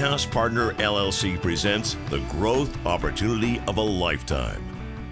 GreenHouse Partner LLC presents the growth opportunity of a lifetime.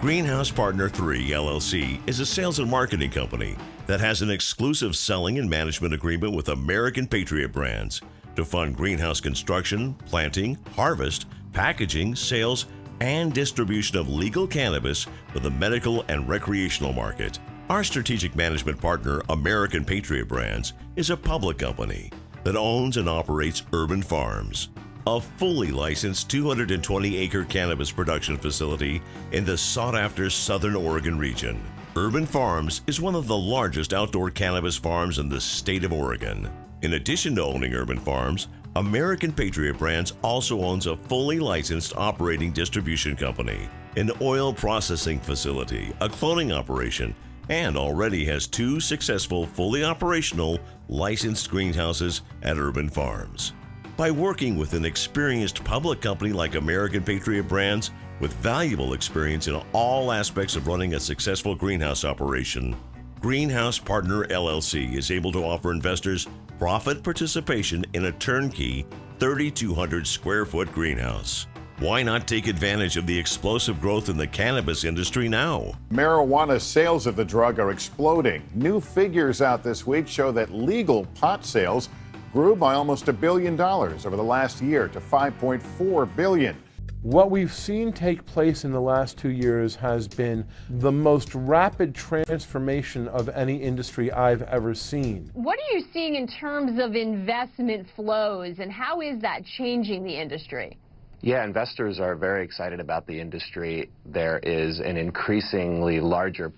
GreenHouse Partner III LLC is a sales and marketing company that has an exclusive selling and management agreement with American Patriot Brands to fund greenhouse construction, planting, harvest, packaging, sales, and distribution of legal cannabis for the medical and recreational market. Our strategic management partner, American Patriot Brands, is a public company that owns and operates Urban Farms, a fully licensed 220-acre cannabis production facility in the sought-after Southern Oregon region. Urban Farms is one of the largest outdoor cannabis farms in the state of Oregon. In addition to owning Urban Farms, American Patriot Brands also owns a fully licensed operating distribution company, an oil processing facility, a cloning operation, and already has 2 successful, fully operational, licensed greenhouses at Urban Farms. By working with an experienced public company like American Patriot Brands, with valuable experience in all aspects of running a successful greenhouse operation, GreenHouse Partner LLC is able to offer investors profit participation in a turnkey 3,200 square foot greenhouse. Why not take advantage of the explosive growth in the cannabis industry now? Marijuana sales of the drug are exploding. New figures out this week show that legal pot sales grew by almost $1 billion over the last year to $5.4 billion. What we've seen take place in the last 2 years has been the most rapid transformation of any industry I've ever seen. What are you seeing in terms of investment flows, and how is that changing the industry? Yeah, investors are very excited about the industry. There is an increasingly larger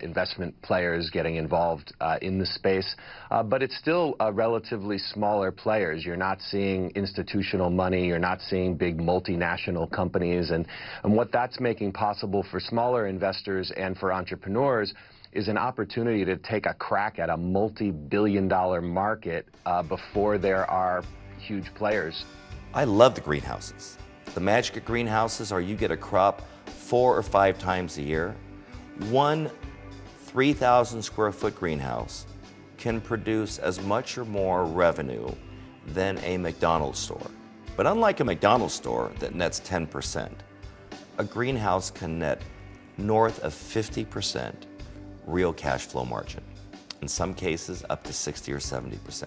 investment players getting involved in the space, but it's still relatively smaller players. You're not seeing institutional money, you're not seeing big multinational companies, and what that's making possible for smaller investors and for entrepreneurs is an opportunity to take a crack at a multi-billion-dollar market before there are huge players. I love the greenhouses. The magic of greenhouses are you get a crop 4 or 5 times a year. One 3,000 square foot greenhouse can produce as much or more revenue than a McDonald's store. But unlike a McDonald's store that nets 10%, a greenhouse can net north of 50% real cash flow margin. In some cases, up to 60 or 70%.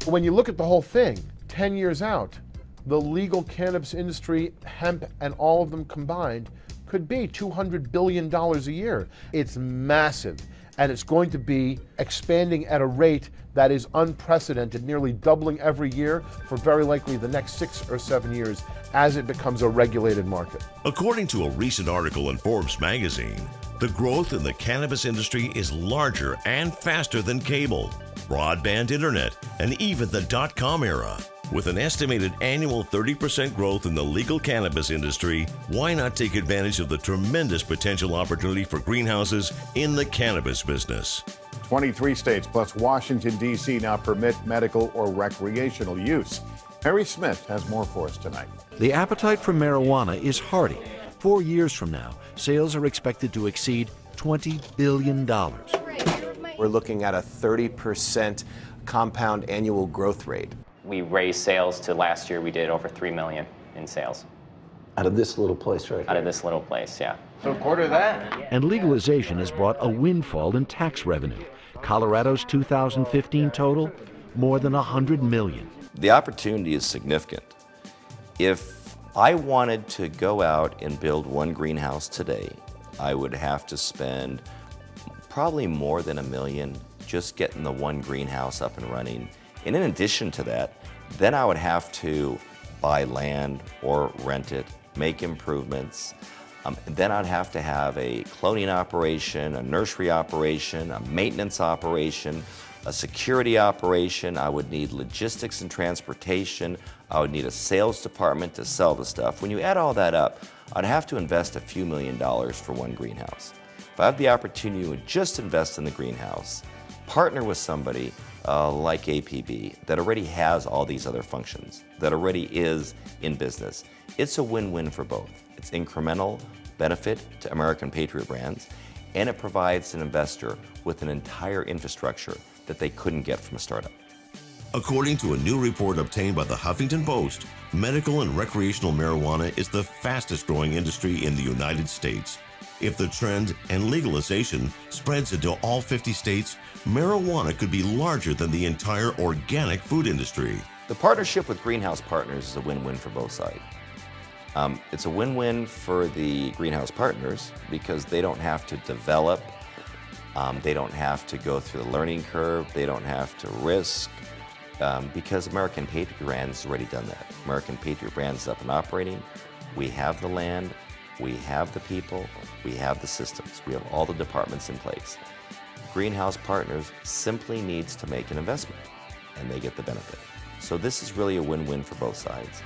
When you look at the whole thing, 10 years out, the legal cannabis industry, hemp, and all of them combined could be $200 billion a year. It's massive, and it's going to be expanding at a rate that is unprecedented, nearly doubling every year for very likely the next 6 or 7 years as it becomes a regulated market. According to a recent article in Forbes magazine, the growth in the cannabis industry is larger and faster than cable, broadband internet, and even the .com era. With an estimated annual 30% growth in the legal cannabis industry, why not take advantage of the tremendous potential opportunity for greenhouses in the cannabis business? 23 states plus Washington, D.C. now permit medical or recreational use. Harry Smith has more for us tonight. The appetite for marijuana is hearty. 4 years from now, sales are expected to exceed $20 billion. We're looking at a 30% compound annual growth rate. We raised sales to last year, we did over $3 million in sales. Out of this little place right here? Out of this little place, yeah. So a quarter of that? And legalization has brought a windfall in tax revenue. Colorado's 2015 total, more than $100 million. The opportunity is significant. If I wanted to go out and build one greenhouse today, I would have to spend probably more than $1 million just getting the one greenhouse up and running. And in addition to that, then I would have to buy land or rent it, make improvements. Then I'd have to have a cloning operation, a nursery operation, a maintenance operation, a security operation. I would need logistics and transportation. I would need a sales department to sell the stuff. When you add all that up, I'd have to invest a few $1 million for one greenhouse. If I have the opportunity to just invest in the greenhouse, partner with somebody like APB that already has all these other functions, that already is in business, it's a win-win for both. It's incremental benefit to American Patriot Brands, and it provides an investor with an entire infrastructure that they couldn't get from a startup. According to a new report obtained by the Huffington Post, medical and recreational marijuana is the fastest growing industry in the United States. If the trend and legalization spreads into all 50 states, marijuana could be larger than the entire organic food industry. The partnership with GreenHouse partners is a win-win for both sides. It's a win-win for the GreenHouse partners because they don't have to develop, they don't have to go through the learning curve, they don't have to risk, because American Patriot Brands has already done that. American Patriot Brands is up and operating. We have the land, we have the people, we have the systems, we have all the departments in place. GreenHouse partners simply needs to make an investment and they get the benefit. So this is really a win-win for both sides.